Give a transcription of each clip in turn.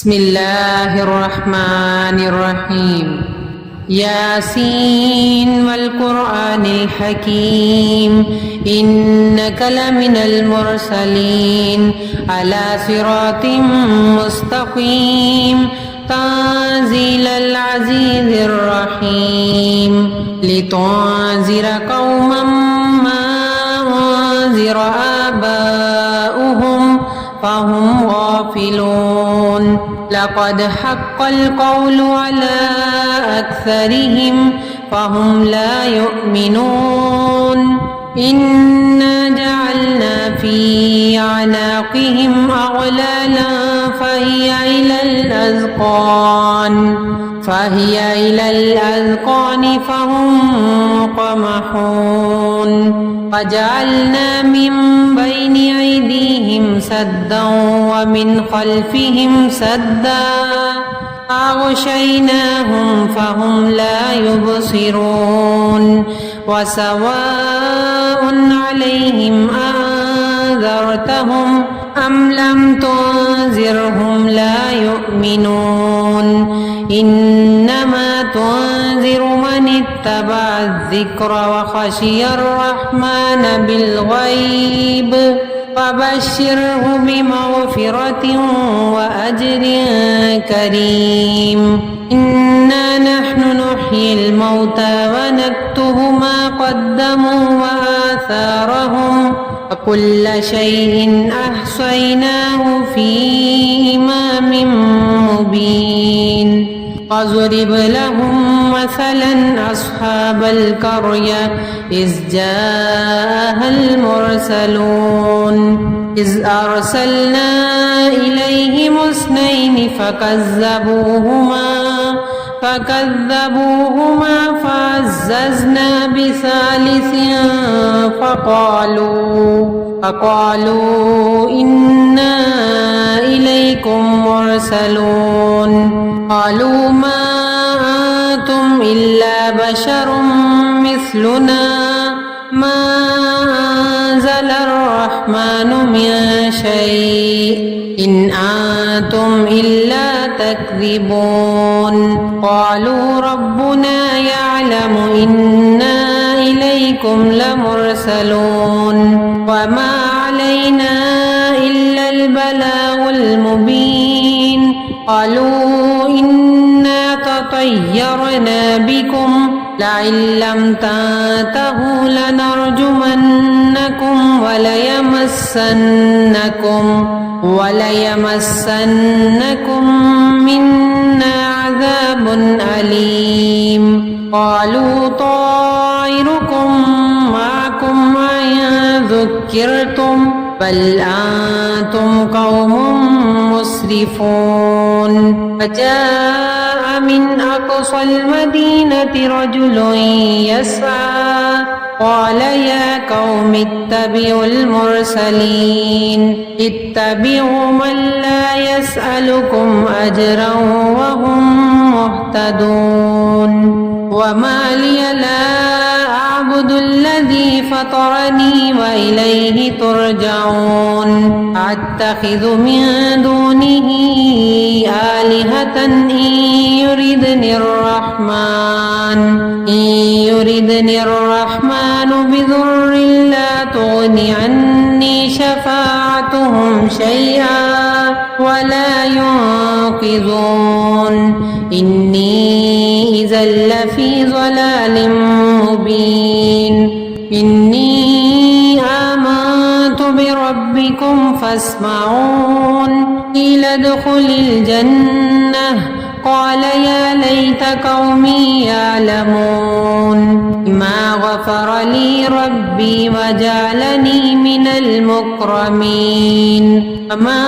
بسم الله الرحمن الرحيم ياسين والقرآن الحكيم إنك لمن المرسلين على صراط مستقيم تنزيل العزيز الرحيم لتنذر قوما ما أنذر آباؤهم فهم غافلون لقد حق القول على أكثرهم فهم لا يؤمنون إنا جعلنا في أعناقهم أغلالا فهي إلى الأذقان فهم مقمحون وجعلنا من بين أيديهم سدا ومن خلفهم سدا فأغشيناهم فهم لا يبصرون وسواء عليهم أنذرتهم أم لم تنذرهم لا يؤمنون إنما تنذر من اتبع الذكر وخشي الرحمن بالغيب فبشره بمغفرة وأجر كريم إنا نحن نحيي الموتى ونكتب ما قدموا وآثارهم وكل شيء أحصيناه في إمام مبين واضرب لهم مثلا أصحاب القرية إذ جاءها المرسلون إذ أرسلنا إليهم اثنين فكذبوهما فعززنا بثالث فقالوا إنا إليكم مرسلون قالوا ما أنتم إلا بشر مثلنا ما أنزل الرحمن من شيء إن أنتم إلا تكذبون قالوا ربنا يعلم إنا إليكم لمرسلون وما علينا إلا البلاغ المبين قالوا إنا تطيرنا بكم لئن لم تنتهوا لنرجمنكم وليمسنكم منا عذاب أليم قالوا طائركم معكم أن ذكرتم بل أنتم قوم مسرفون فجاء من أقصى المدينة رجل يسعى قال يا قوم اتبعوا المرسلين اتبعوا من لا يسألكم أجرا وهم مهتدون وما لي لا أعبد الذي فطرني وإليه ترجعون أتخذ من دونه آلهة إن يردني الرحمن بضر لا تغن عني شفاعتهم شيئا ولا ينقذون إني إذا لفي ضلال مبين إني آمنت بربكم فاسمعون قيل ادخل الجنة قال يا ليت قومي يعلمون ما غفر لي ربي وجعلني من المكرمين فما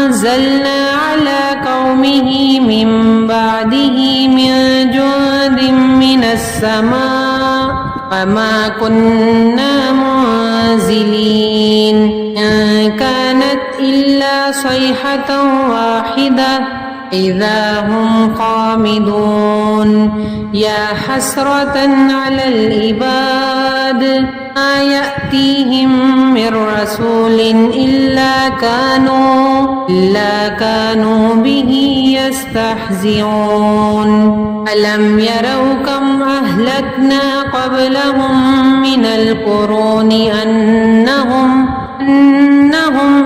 أنزلنا على قومه من بعده من جند من السماء وما كنا منزلين إن كانت إلا صيحة واحدة إذا هم خامدون يا حسرة على العباد ما يأتيهم من رسول إلا كانوا به يستهزئون ألم يروا كم أهلكنا قبلهم من القرون أنهم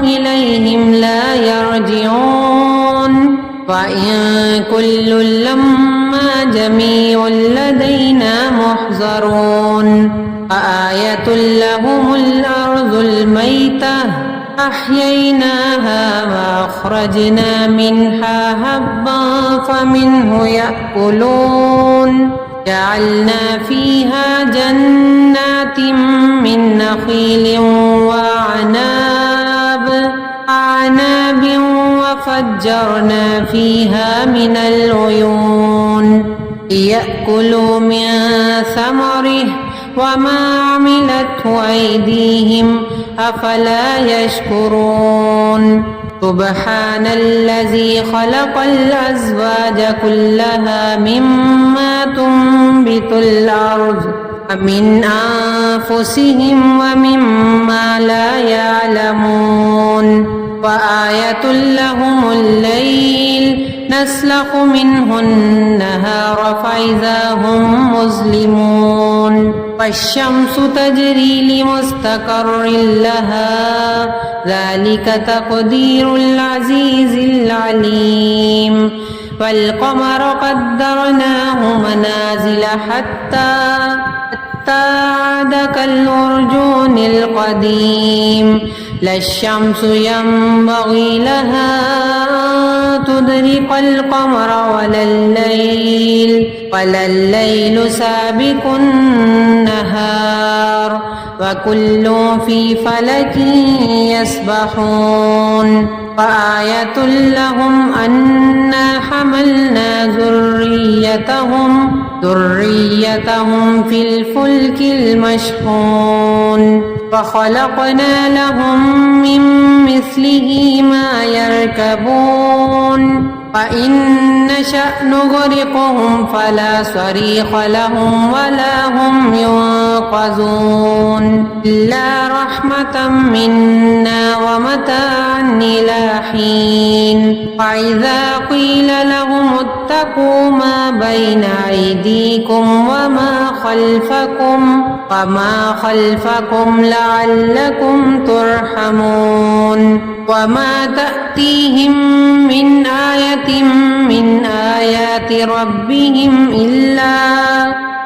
إليهم لا يرجعون وإن كل لما جميع لدينا محضرون فآية لهم الأرض الميتة أحييناها وأخرجنا منها حبا فمنه يأكلون جعلنا فيها جنات من نخيل وأعناب وفجرنا فيها من العيون ليأكلوا من ثمره وما عملته أيديهم أفلا يشكرون سبحان الذي خلق الأزواج كلها مما تنبت الأرض ومن أنفسهم ومما لا يعلمون وآية لهم الليل نسلخ منه النهار فإذا هم مظلمون والشمس تجري لمستقر لها ذلك تقدير العزيز العليم والقمر قدرناه منازل حتى عاد كالأرجون القديم لا الشمس ينبغي لها أن تدرك القمر ولا الليل سابق النهار وكل في فلك يسبحون وآية لهم أنا حملنا ذريتهم في الفلك المشحون وخلقنا لهم من مثله ما يركبون وإن نشأ نغرقهم فلا صريخ لهم ولا هم ينقذون إلا رحمة منا ومتاعا إلى حين وإذا قيل لهم اتقوا ما بين أيديكم وما خلفكم لعلكم ترحمون وما تأتيهم من آية من آيات ربهم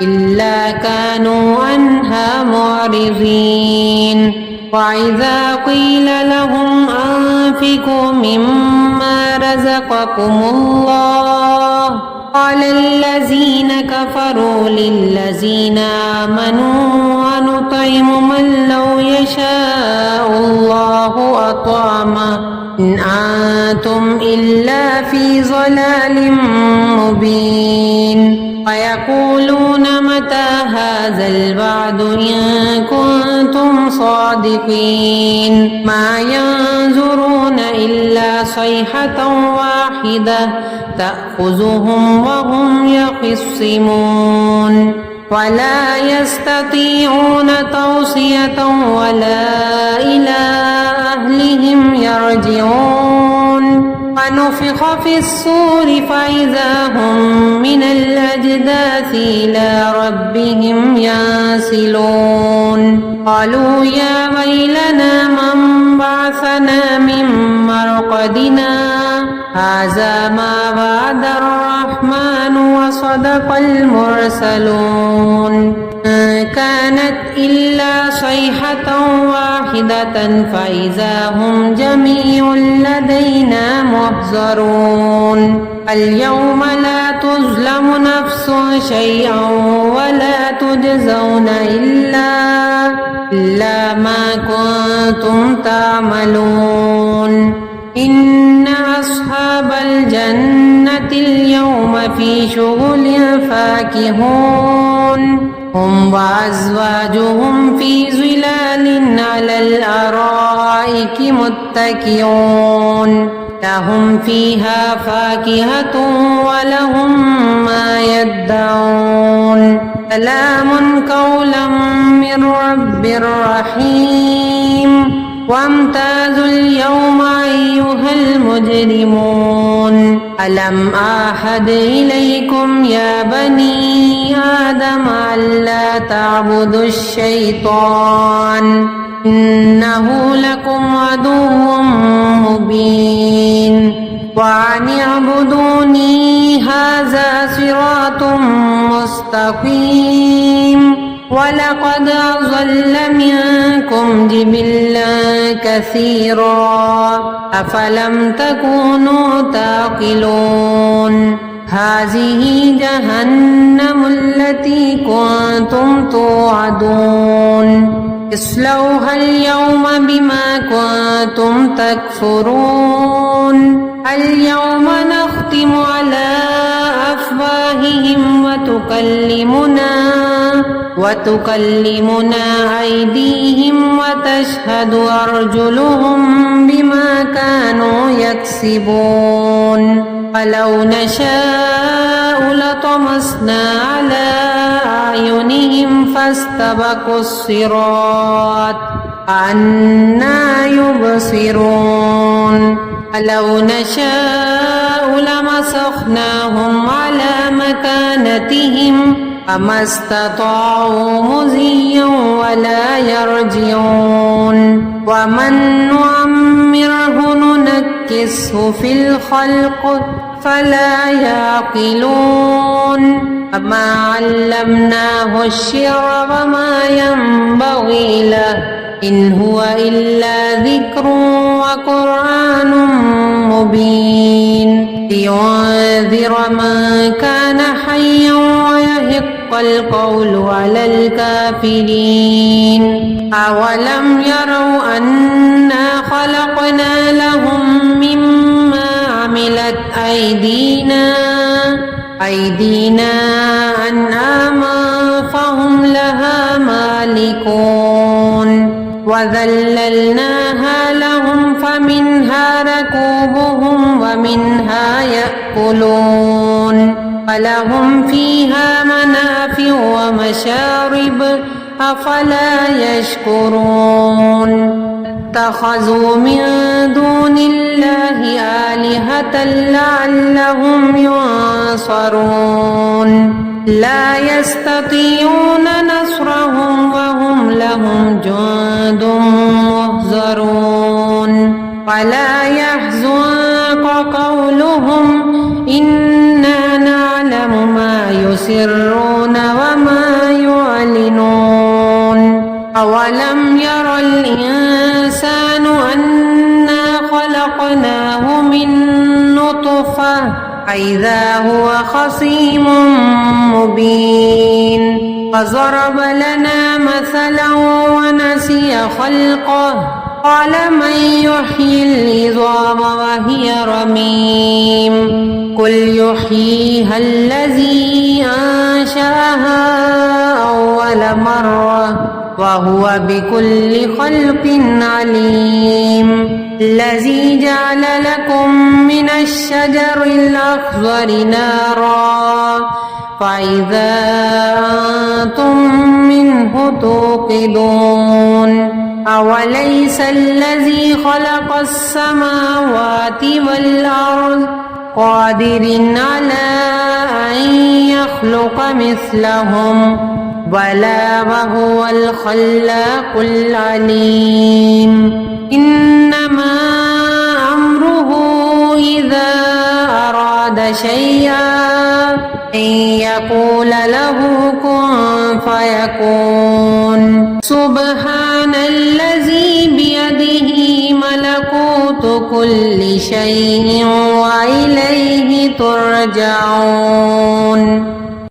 إلا كانوا عنها معرضين وإذا قيل لهم أنفقوا مما رزقكم الله قال الذين كفروا للذين آمنوا ونطعم من لو يشاء الله أطعمه إن أنتم إلا في ضلال مبين ويقولون متى هذا الوعد إن كنتم صادقين ما ينظرون إلا صيحة واحدة تأخذهم وهم يخصمون ولا يستطيعون توصية ولا إلى أهلهم يرجعون ونفخ في الصور فإذا هم من الأجداث إلى ربهم ينسلون قالوا يا ويلنا من بعثنا من مرقدنا هذا ما وعد الرحمن وصدق المرسلون كانت إلا صيحة واحدة فإذا هم جميع لدينا محضرون اليوم لا تظلم نفس شيئا ولا تجزون إلا ما كنتم تعملون إن أصحاب الجنة اليوم في شغل فاكهون هم وأزواجهم في ظلال على الأرائك متكئون لهم فيها فاكهة ولهم ما يدعون سلام قولا من رب رحيم وامتازوا اليوم أيها المجرمون ألم أعهد إليكم يا بني آدم ألا تعبدوا الشيطان إنه لكم عدو مبين وأن اعبدوني هذا صراط مستقيم ولقد أضل منكم جبلا كثيرا أفلم تكونوا تعقلون هذه جهنم التي كنتم توعدون اصلوها اليوم بما كنتم تكفرون اليوم نختم على أفواههم وتكلمنا أيديهم وتشهد أرجلهم بما كانوا يكسبون ولو نشاء لطمسنا على أعينهم فاستبقوا الصراط أنى يبصرون ولو نشاء لمسخناهم على مكانتهم فما استطاعوا مضيا ولا يرجعون ومن نعمره ننكسه في الخلق فلا يعقلون وما علمناه الشعر وما ينبغي له إن هو إلا ذكر وقرآن مبين لينذر من كان حيا ويحق القول على الكافرين أولم يروا أنا خلقنا لهم مما عملت أيدينا أنعاما فهم لها مالكون وذللناها لهم فمنها ركوبهم ومنها يأكلون ولهم فيها منافع ومشارب أفلا يشكرون اتخذوا من دون الله آلهة لعلهم ينصرون لا يستطيعون نصرهم وهم لهم جند محضرون ولا يحزنك قولهم إنا نعلم ما يسرون وما يعلنون أولم ير الإنسان أنا خلقناه من نطفة فإذا هو خصيم مبين وضرب لنا مثلا ونسي خلقه قال من يحيي العظام وهي رميم قل يحييها الذي أنشأها أول مرة وهو بكل خلق عليم الذي جعل لكم من الشجر الأخضر نارا فإذا أنتم منه توقدون أوليس الذي خلق السماوات والأرض قادر على أن يخلق مثلهم بلى وهو الخلاق العليم إنما أمره إذا أراد شيئا أن يقول له كن فيكون سبحان الذي بيده ملكوت كل شيء وإليه ترجعون